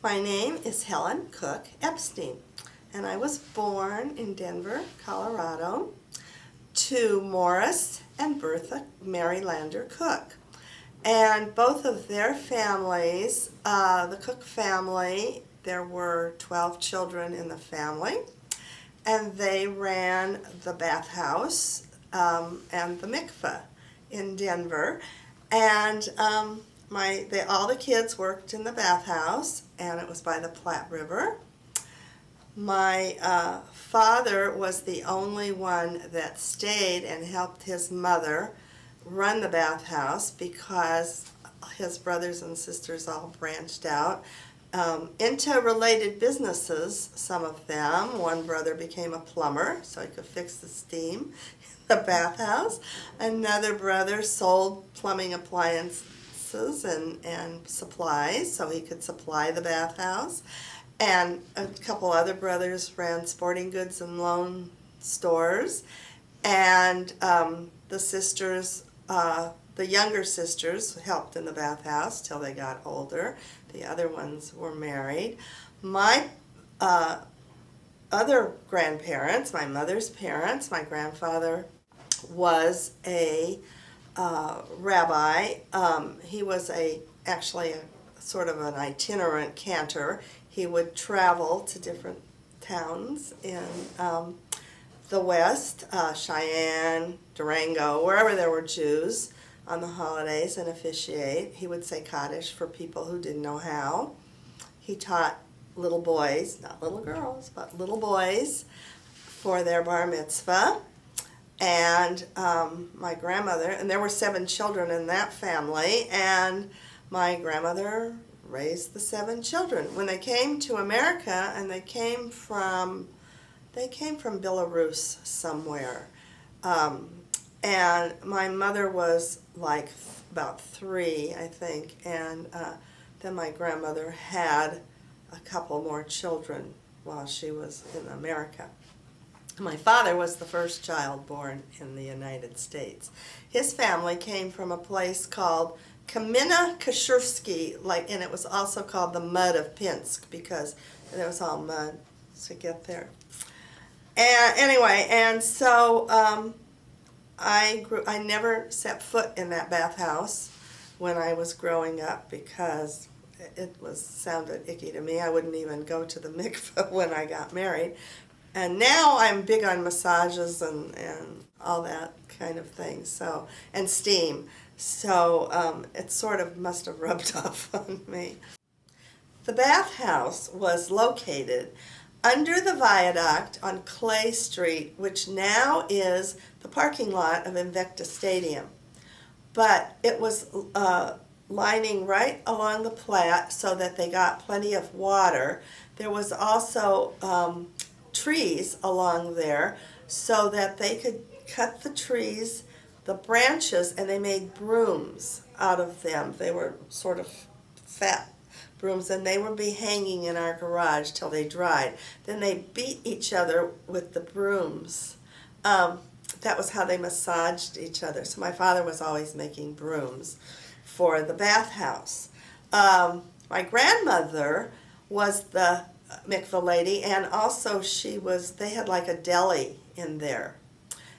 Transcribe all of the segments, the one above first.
My name is Helen Cook Epstein, and I was born in Denver, Colorado, to Morris and Bertha Mary Lander Cook. And both of their families, the Cook family, there were 12 children in the family, and they ran the bathhouse and the mikveh in Denver. And all the kids worked in the bathhouse, and it was by the Platte River. My father was the only one that stayed and helped his mother run the bathhouse because his brothers and sisters all branched out into related businesses, some of them. One brother became a plumber so he could fix the steam in the bathhouse. Another brother sold plumbing appliances and supplies so he could supply the bathhouse. And a couple other brothers ran sporting goods and loan stores. And the sisters, the younger sisters helped in the bathhouse till they got older. The other ones were married. My other grandparents, my mother's parents, my grandfather was a rabbi. He was actually a sort of an itinerant cantor. He would travel to different towns in the West, Cheyenne, Durango, wherever there were Jews on the holidays and officiate. He would say Kaddish for people who didn't know how. He taught little boys, not little girls, but little boys for their bar mitzvah. And my grandmother, and there were 7 children in that family, and my grandmother raised the 7 children. When they came to America, and they came from Belarus somewhere, and my mother was like about 3, I think, and then my grandmother had a couple more children while she was in America. My father was the first child born in the United States. His family came from a place called Kamina Kashurski, and it was also called the Mud of Pinsk because it was all mud to get there. And anyway, and so I never set foot in that bathhouse when I was growing up because it sounded icky to me. I wouldn't even go to the mikveh when I got married. And now I'm big on massages and all that kind of thing, and steam. So it sort of must have rubbed off on me. The bathhouse was located under the viaduct on Clay Street, which now is the parking lot of Invicta Stadium. But it was lining right along the Platte so that they got plenty of water. There was also trees along there so that they could cut the trees, the branches, and they made brooms out of them. They were sort of fat brooms, and they would be hanging in our garage till they dried. Then they beat each other with the brooms. That was how they massaged each other. So my father was always making brooms for the bathhouse. My grandmother was the mikveh lady, and also they had like a deli in there,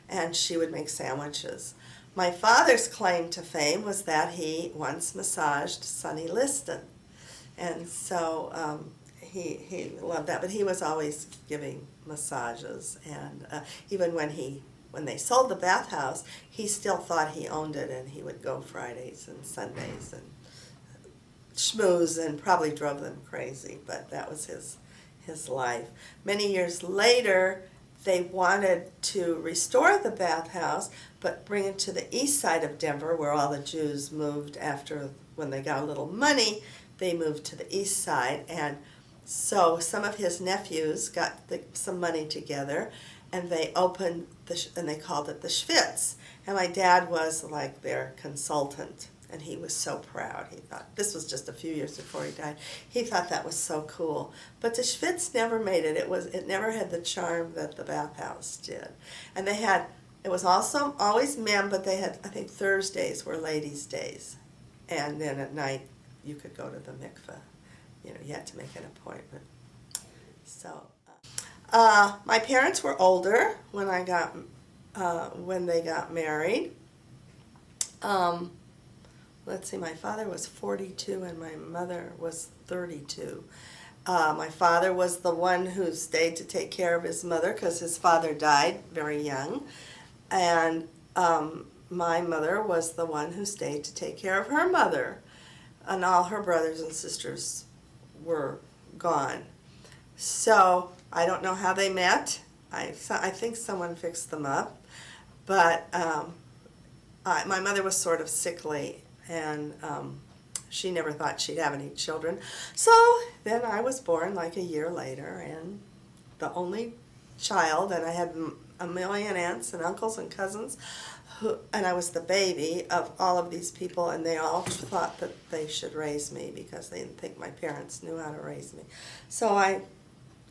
and she would make sandwiches. My father's claim to fame was that he once massaged Sonny Liston, and so he loved that, but he was always giving massages, and even when they sold the bathhouse, he still thought he owned it, and he would go Fridays and Sundays and schmooze, and probably drove them crazy, but that was his life. Many years later, they wanted to restore the bathhouse, but bring it to the east side of Denver, where all the Jews moved when they got a little money, they moved to the east side. And so some of his nephews got some money together, and they opened, and they called it the Schwitz. And my dad was like their consultant. And he was so proud. He thought, this was just a few years before he died, he thought that was so cool. But the Schwitz never made it. It never had the charm that the bathhouse did. And it was also always men, but they had, I think Thursdays were ladies' days. And then at night you could go to the mikveh. you had to make an appointment. So, my parents were older when when they got married. Let's see, my father was 42 and my mother was 32. My father was the one who stayed to take care of his mother because his father died very young. And my mother was the one who stayed to take care of her mother. And all her brothers and sisters were gone. So I don't know how they met. I think someone fixed them up. But my mother was sort of sickly, and she never thought she'd have any children. So then I was born like a year later, and the only child, and I had a million aunts and uncles and cousins, and I was the baby of all of these people, and they all thought that they should raise me because they didn't think my parents knew how to raise me. So I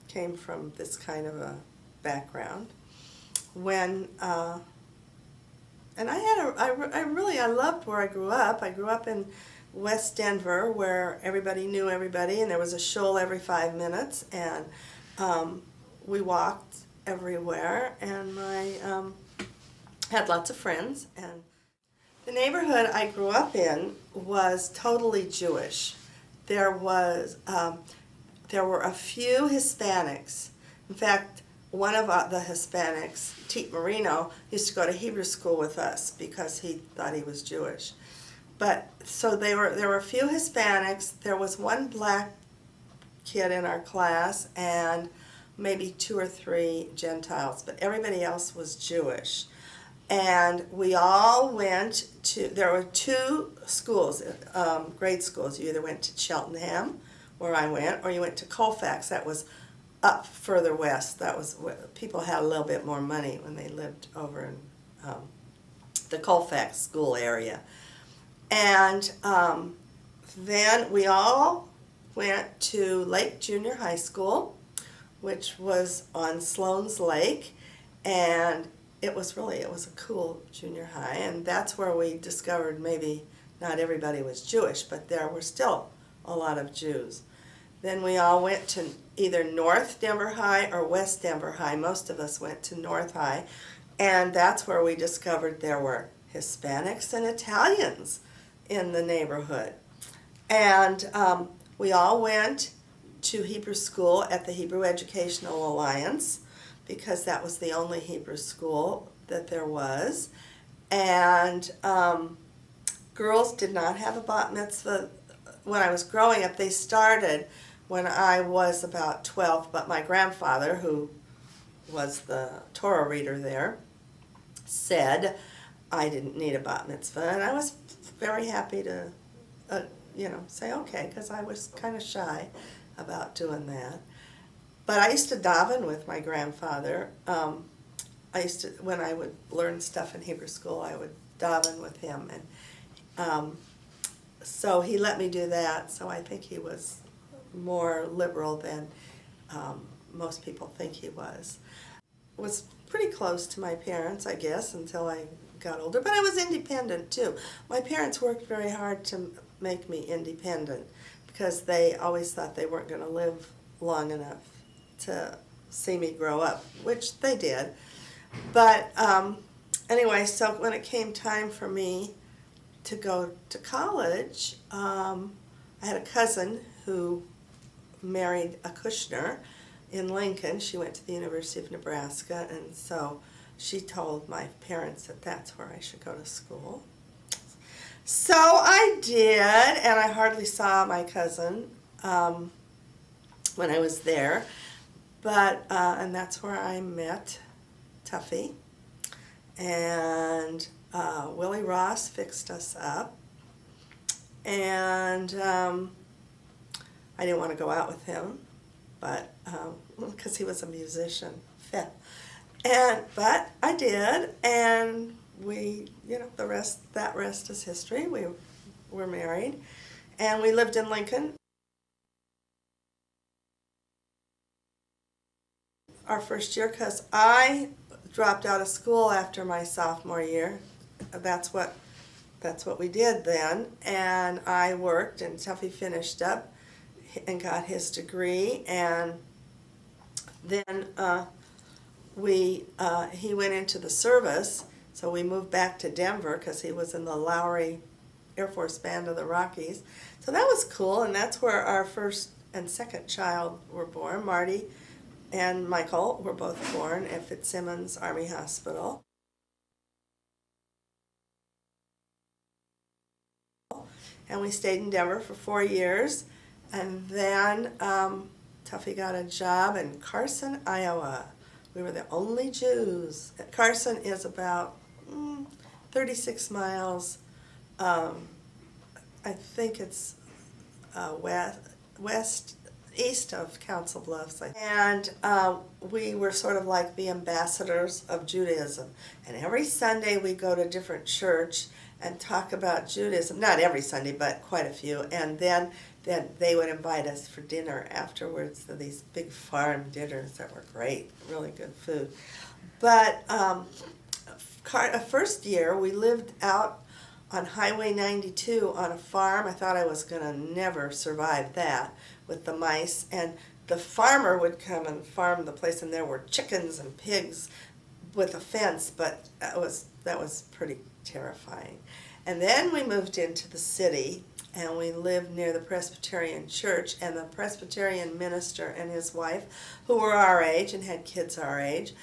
came from this kind of a background. When and I loved where I grew up. I grew up in West Denver, where everybody knew everybody, and there was a shul every 5 minutes, and we walked everywhere, and I had lots of friends. And the neighborhood I grew up in was totally Jewish. There were a few Hispanics. In fact, one of the Hispanics, Tite Marino, used to go to Hebrew school with us because he thought he was Jewish. But so there were a few Hispanics. There was one black kid in our class, and maybe 2 or 3 Gentiles, but everybody else was Jewish. And we all went to, there were 2 schools, grade schools. You either went to Cheltenham, where I went, or you went to Colfax. That was up further west. That was where people had a little bit more money when they lived over in the Colfax school area. And then we all went to Lake Junior High School, which was on Sloan's Lake, and it was a cool junior high, and that's where we discovered maybe not everybody was Jewish, but there were still a lot of Jews. Then we all went to either North Denver High or West Denver High. Most of us went to North High, and that's where we discovered there were Hispanics and Italians in the neighborhood. And we all went to Hebrew school at the Hebrew Educational Alliance because that was the only Hebrew school that there was. And girls did not have a bat mitzvah when I was growing up. They started when I was about 12, but my grandfather, who was the Torah reader there, said I didn't need a bat mitzvah, and I was very happy to, say okay, because I was kind of shy about doing that. But I used to daven with my grandfather. When I would learn stuff in Hebrew school, I would daven with him, and so he let me do that. So I think he was more liberal than most people think he was. Was pretty close to my parents, I guess, until I got older. But I was independent too. My parents worked very hard to make me independent because they always thought they weren't going to live long enough to see me grow up, which they did. But anyway, so when it came time for me to go to college, I had a cousin who married a Kushner in Lincoln. She went to the University of Nebraska, and so she told my parents that that's where I should go to school. So I did, and I hardly saw my cousin when I was there, but and that's where I met Tuffy, and Willie Ross fixed us up, and I didn't want to go out with him, but because he was a musician, but I did, and we, the rest is history. We were married, and we lived in Lincoln. Our first year, because I dropped out of school after my sophomore year. That's what we did then, and I worked, and Tuffy finished up and got his degree, and then he went into the service, so we moved back to Denver because he was in the Lowry Air Force Band of the Rockies. So that was cool, and that's where our first and second child were born. Marty and Michael were both born at Fitzsimmons Army Hospital. And we stayed in Denver for 4 years, and then Tuffy got a job in Carson, Iowa. We were the only Jews. Carson is about 36 miles. I think it's east of Council Bluffs. And we were sort of like the ambassadors of Judaism. And every Sunday we go to a different church and talk about Judaism. Not every Sunday, but quite a few. And then they would invite us for dinner afterwards, to these big farm dinners that were great, really good food. But first year we lived out on Highway 92 on a farm. I thought I was going to never survive that with the mice. And the farmer would come and farm the place, and there were chickens and pigs with a fence, but that was pretty terrifying. And then we moved into the city, and we lived near the Presbyterian church, and the Presbyterian minister and his wife, who were our age and had kids our age,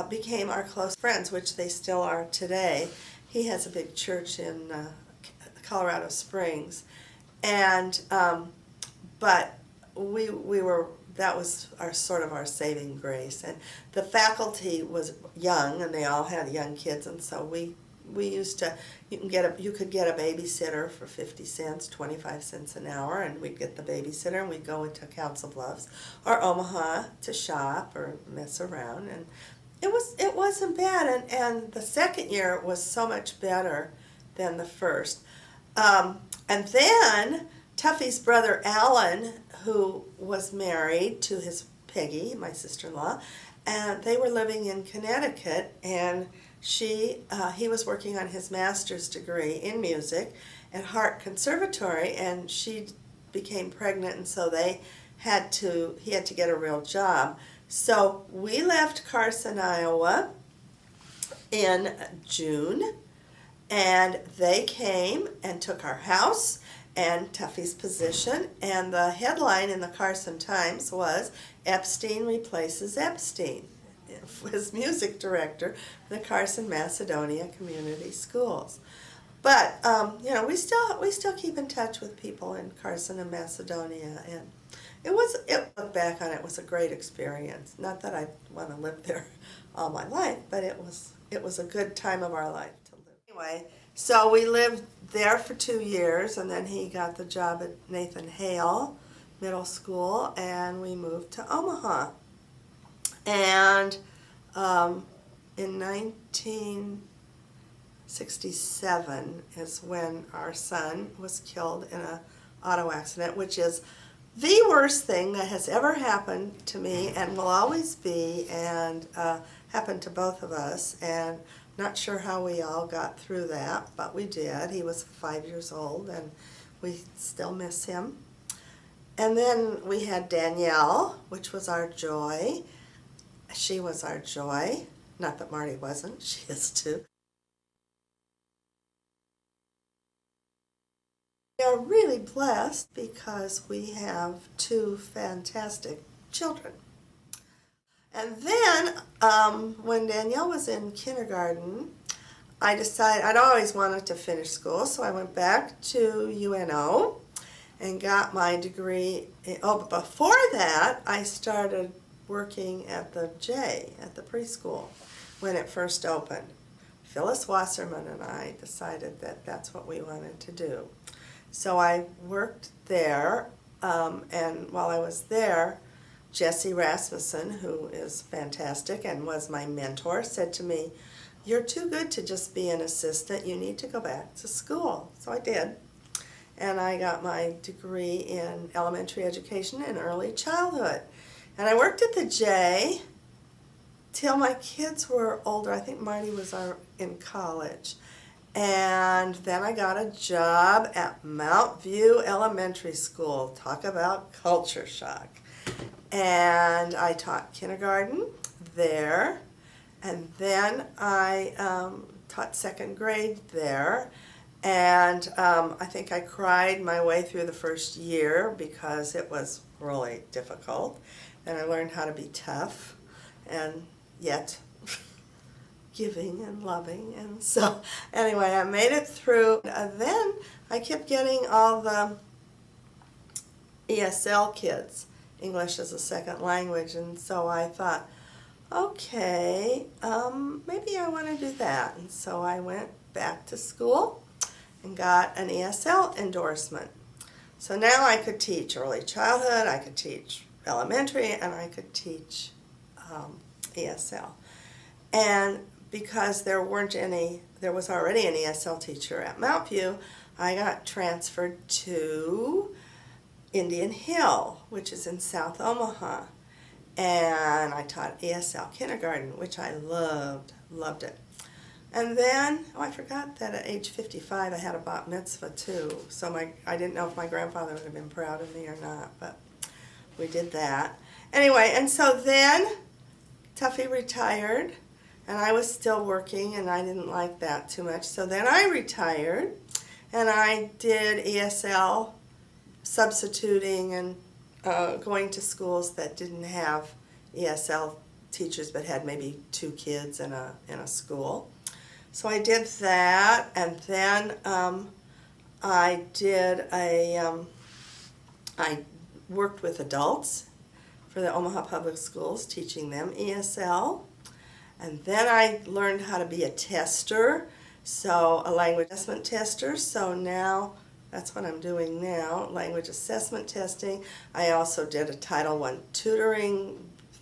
became our close friends, which they still are today. He has a big church in Colorado Springs, and but we were, that was our sort of our saving grace. And the faculty was young, and they all had young kids, and so we used to, you could get a babysitter for 50 cents, 25 cents an hour, and we'd get the babysitter, and we'd go into Council Bluffs or Omaha to shop or mess around, and it wasn't bad. And the second year was so much better than the first. And then Tuffy's brother Alan, who was married to his Peggy, my sister-in-law, and they were living in Connecticut, and he was working on his master's degree in music at Hart Conservatory, and she became pregnant, and so he had to get a real job. So we left Carson, Iowa in June, and they came and took our house and Tuffy's position, and the headline in the Carson Times was, "Epstein replaces Epstein," as music director for the Carson Macedonia Community Schools. But we still keep in touch with people in Carson and Macedonia, and look back on it, was a great experience. Not that I want to live there all my life, but it was a good time of our life to live. Anyway, so we lived there for 2 years, and then he got the job at Nathan Hale Middle School, and we moved to Omaha. And in 1967 is when our son was killed in an auto accident, which is the worst thing that has ever happened to me and will always be, and happened to both of us. And not sure how we all got through that, but we did. He was 5 years old, and we still miss him. And then we had Danielle, which was our joy. She was our joy. Not that Marty wasn't. She is too. We are really blessed because we have 2 fantastic children. And then when Danielle was in kindergarten, I decided I'd always wanted to finish school, so I went back to UNO and got my degree. But before that, I started working at the preschool when it first opened. Phyllis Wasserman and I decided that that's what we wanted to do. So I worked there, and while I was there, Jesse Rasmussen, who is fantastic and was my mentor, said to me, "You're too good to just be an assistant. You need to go back to school." So I did. And I got my degree in elementary education and early childhood. And I worked at the J till my kids were older. I think Marty was in college. And then I got a job at Mount View Elementary School. Talk about culture shock. And I taught kindergarten there. And then I taught second grade there. And I think I cried my way through the first year because it was really difficult. And I learned how to be tough and yet giving and loving. And so anyway, I made it through. Then I kept getting all the ESL kids, English as a second language. And so I thought, okay, maybe I want to do that. And so I went back to school and got an ESL endorsement. So now I could teach early childhood, I could teach elementary, and I could teach ESL. And because there was already an ESL teacher at Mount View, I got transferred to Indian Hill, which is in South Omaha. And I taught ESL kindergarten, which I loved it. And then, I forgot that at age 55 I had a bat mitzvah too. So I didn't know if my grandfather would have been proud of me or not, but we did that. Anyway, and so then Tuffy retired, and I was still working, and I didn't like that too much. So then I retired, and I did ESL substituting and going to schools that didn't have ESL teachers but had maybe 2 kids in a school. So I did that, and then I worked with adults for the Omaha Public Schools, teaching them ESL. And then I learned how to be a tester, so a language assessment tester. So now that's what I'm doing now, language assessment testing. I also did a Title I tutoring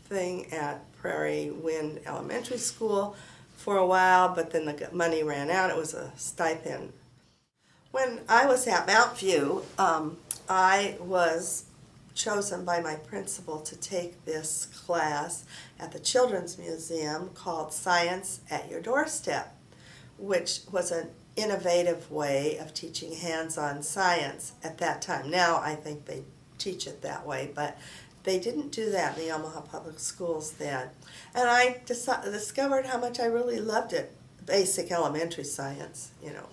thing at Prairie Wind Elementary School for a while, but then the money ran out. It was a stipend. When I was at Mount View, I was chosen by my principal to take this class at the Children's Museum called Science at Your Doorstep, which was an innovative way of teaching hands-on science at that time. Now I think they teach it that way, but they didn't do that in the Omaha Public Schools then. And I discovered how much I really loved it. Basic elementary science,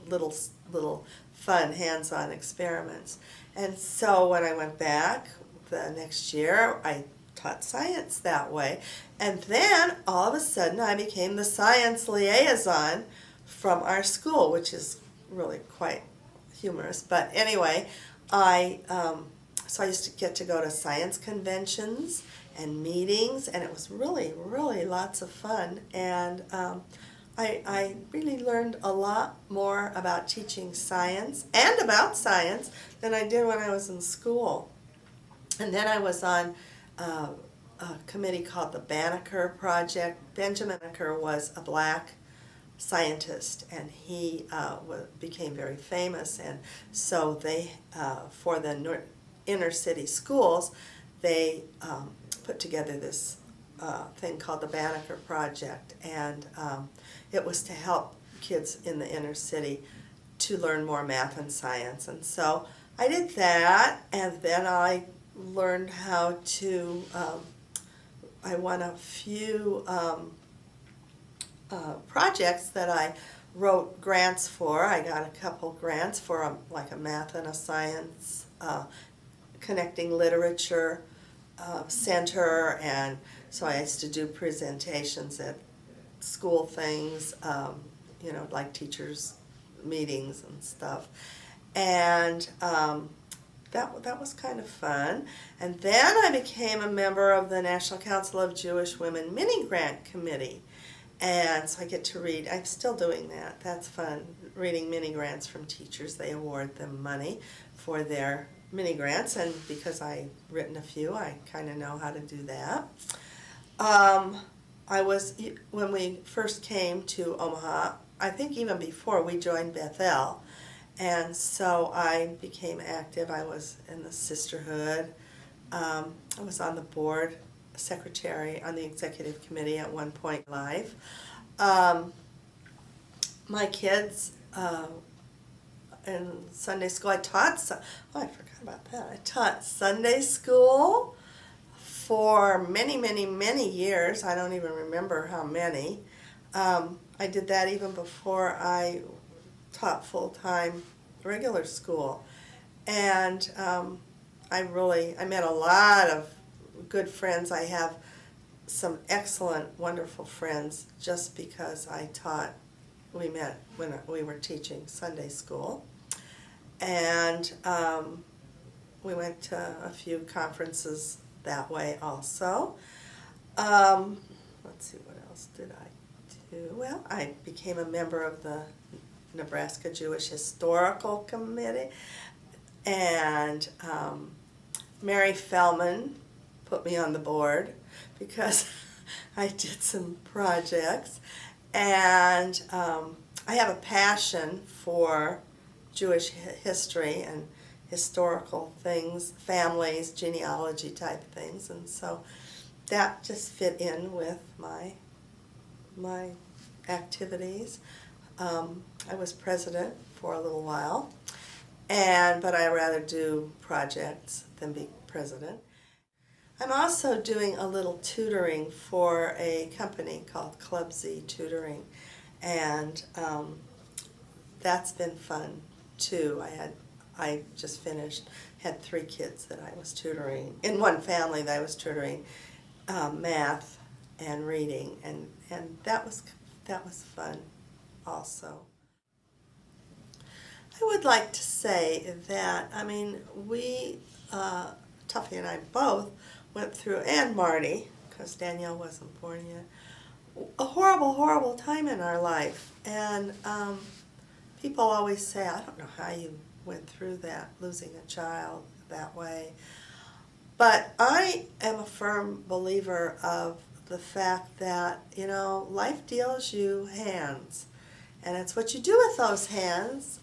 little fun hands-on experiments. And so when I went back the next year, I taught science that way. And then all of a sudden I became the science liaison from our school, which is really quite humorous. But anyway, so I used to get to go to science conventions and meetings, and it was really, really lots of fun. And I really learned a lot more about teaching science and about science than I did when I was in school. And then I was on a committee called the Banneker Project. Benjamin Banneker was a black scientist, and he became very famous. And so they, for the inner city schools, they put together this thing called the Banneker Project, and it was to help kids in the inner city to learn more math and science. And so I did that, and then I learned how to, I won a few projects that I wrote grants for. I got a couple grants for a math and a science connecting literature center, and so I used to do presentations at school things, like teachers' meetings and stuff. And that was kind of fun. And then I became a member of the National Council of Jewish Women Mini Grant Committee. And so I get to read, I'm still doing that, that's fun, reading mini grants from teachers. They award them money for their mini grants, and because I've written a few, I kind of know how to do that. When we first came to Omaha, I think even before, we joined Bethel, and so I became active. I was in the sisterhood. I was on the board, secretary on the executive committee at one point in life. My kids in Sunday school. I forgot about that. I taught Sunday school for many, many, many years. I don't even remember how many. I did that even before I taught full-time regular school. And I met a lot of good friends. I have some excellent, wonderful friends just because we met when we were teaching Sunday school. And we went to a few conferences that way also. Let's see, what else did I do? Well, I became a member of the Nebraska Jewish Historical Committee, and Mary Fellman put me on the board because I did some projects, and I have a passion for Jewish history and historical things, families, genealogy type things, and so that just fit in with my activities. I was president for a little while, but I rather do projects than be president. I'm also doing a little tutoring for a company called Club Z Tutoring, and that's been fun too. I just finished, had 3 kids that I was tutoring, in one family that I was tutoring math and reading, and that was fun also. I would like to say that, we, Tuffy and I both went through, and Marty, because Danielle wasn't born yet, a horrible, horrible time in our life. And people always say, I don't know how you went through that, losing a child that way. But I am a firm believer of the fact that, life deals you hands. And it's what you do with those hands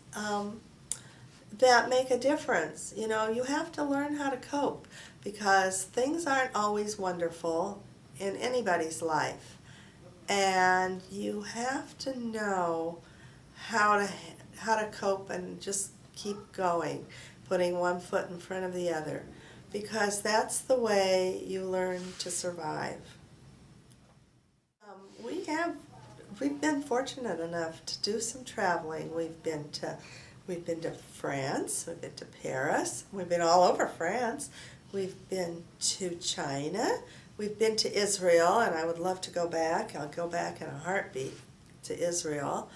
that make a difference. You have to learn how to cope, because things aren't always wonderful in anybody's life. And you have to know how to cope and just keep going, putting one foot in front of the other, because that's the way you learn to survive. We've been fortunate enough to do some traveling. We've been to France, we've been to Paris, we've been all over France, we've been to China, we've been to Israel, and I would love to go back. I'll go back in a heartbeat to Israel.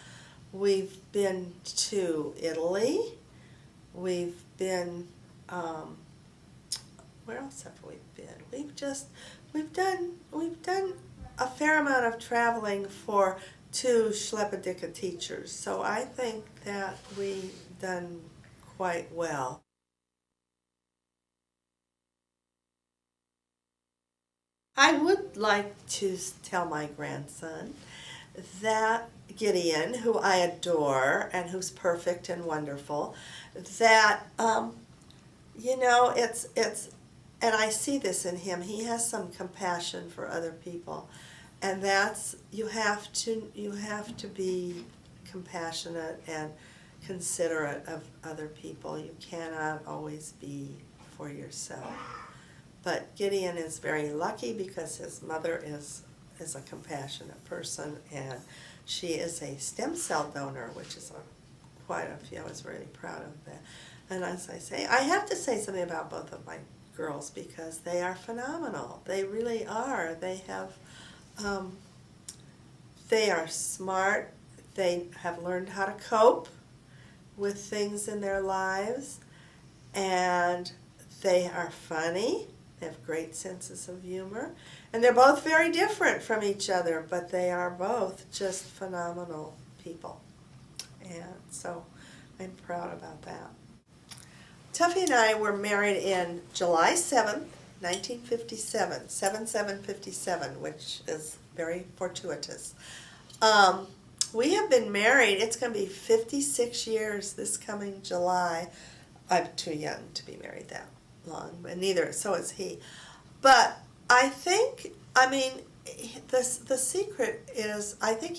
We've been to Italy. We've been, where else have we been? We've done a fair amount of traveling for 2 Schleppendicke teachers, so I think that we've done quite well. I would like to tell my grandson that Gideon, who I adore and who's perfect and wonderful, that it's and I see this in him. He has some compassion for other people, and that's you have to be compassionate and considerate of other people. You cannot always be for yourself. But Gideon is very lucky because his mother is a compassionate person, and she is a stem cell donor, which is quite a few. I was really proud of that. And as I say, I have to say something about both of my girls because they are phenomenal. They really are. They are smart. They have learned how to cope with things in their lives, and they are funny. They have great senses of humor, and they're both very different from each other, but they are both just phenomenal people, and so I'm proud about that. Tuffy and I were married in July 7th, 1957, 7/7/57, which is very fortuitous. We have been married, it's going to be 56 years this coming July. I'm too young to be married that long, but so is he. But I think, the secret is, I think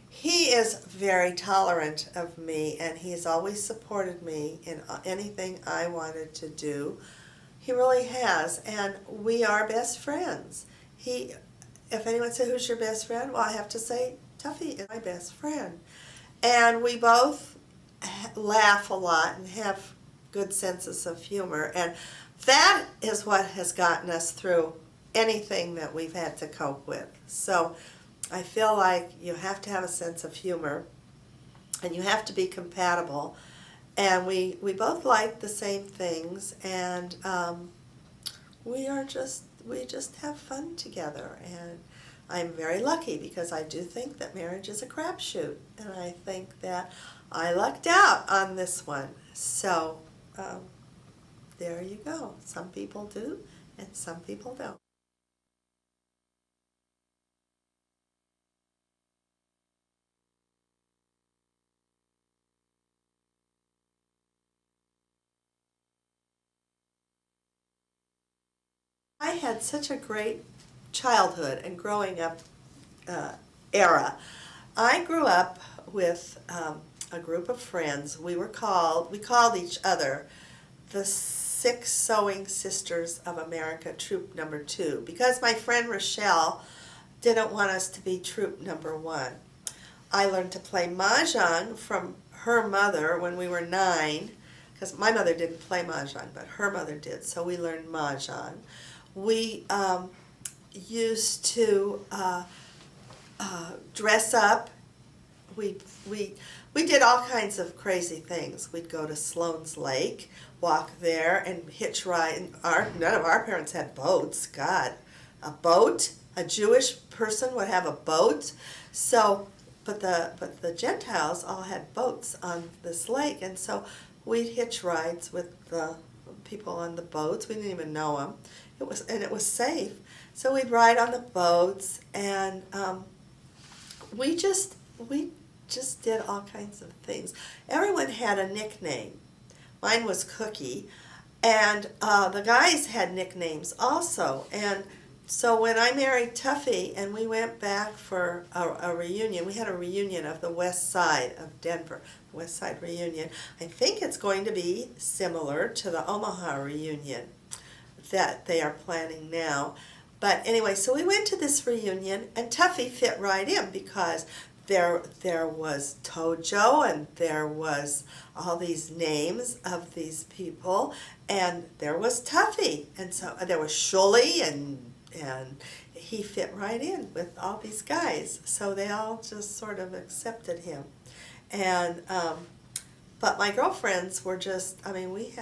He is very tolerant of me, and he's always supported me in anything I wanted to do. He really has, and we are best friends. If anyone says, who's your best friend? Well, I have to say, Tuffy is my best friend. And we both laugh a lot and have good senses of humor, and that is what has gotten us through anything that we've had to cope with. So I feel like you have to have a sense of humor, and you have to be compatible, and we both like the same things, and we just have fun together, and I'm very lucky because I do think that marriage is a crapshoot, and I think that I lucked out on this one. So there you go. Some people do, and some people don't. I had such a great childhood and growing up uh, era. I grew up with a group of friends. We called each other the Six Sewing Sisters of America, Troop Number 2, because my friend Rochelle didn't want us to be Troop Number 1. I learned to play mahjong from her mother when we were 9, because my mother didn't play mahjong, but her mother did, so we learned mahjong. We used to dress up. We, we, we did all kinds of crazy things. We'd go to Sloan's Lake, walk there, and hitch ride. None of our parents had boats. God, a boat? A Jewish person would have a boat? So, but the Gentiles all had boats on this lake, and so we'd hitch rides with the people on the boats. We didn't even know them. It was safe. So we'd ride on the boats, and we just did all kinds of things. Everyone had a nickname. Mine was Cookie, and the guys had nicknames also. And so when I married Tuffy and we went back for a reunion, we had a reunion of the West Side of Denver, West Side reunion. I think it's going to be similar to the Omaha reunion that they are planning now. But anyway, so we went to this reunion, and Tuffy fit right in because there was Tojo, and there was all these names of these people, and there was Tuffy, and so there was Shully, and he fit right in with all these guys. So they all just sort of accepted him, and but my girlfriends were just, I mean, we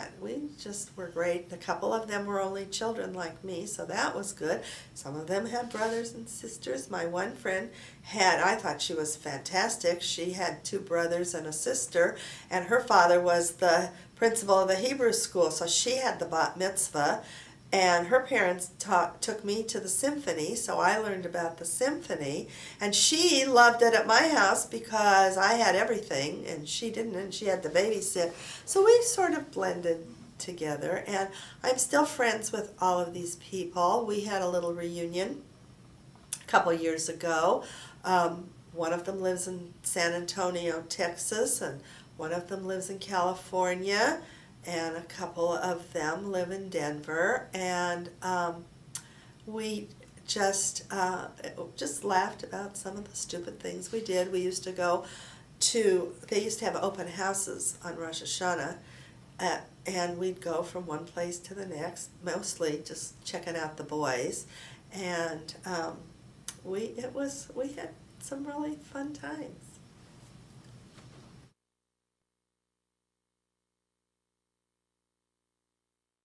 just were great. A couple of them were only children like me, so that was good. Some of them had brothers and sisters. My one friend I thought she was fantastic. She had 2 brothers and a sister, and her father was the principal of the Hebrew school, so she had the bat mitzvah. And her parents took me to the symphony, so I learned about the symphony. And she loved it at my house because I had everything, and she didn't, and she had to babysit. So we sort of blended together, and I'm still friends with all of these people. We had a little reunion a couple years ago. One of them lives in San Antonio, Texas, and one of them lives in California, and a couple of them live in Denver, and we just laughed about some of the stupid things we did. We used to go they used to have open houses on Rosh Hashanah, and we'd go from one place to the next, mostly just checking out the boys, and we had some really fun times.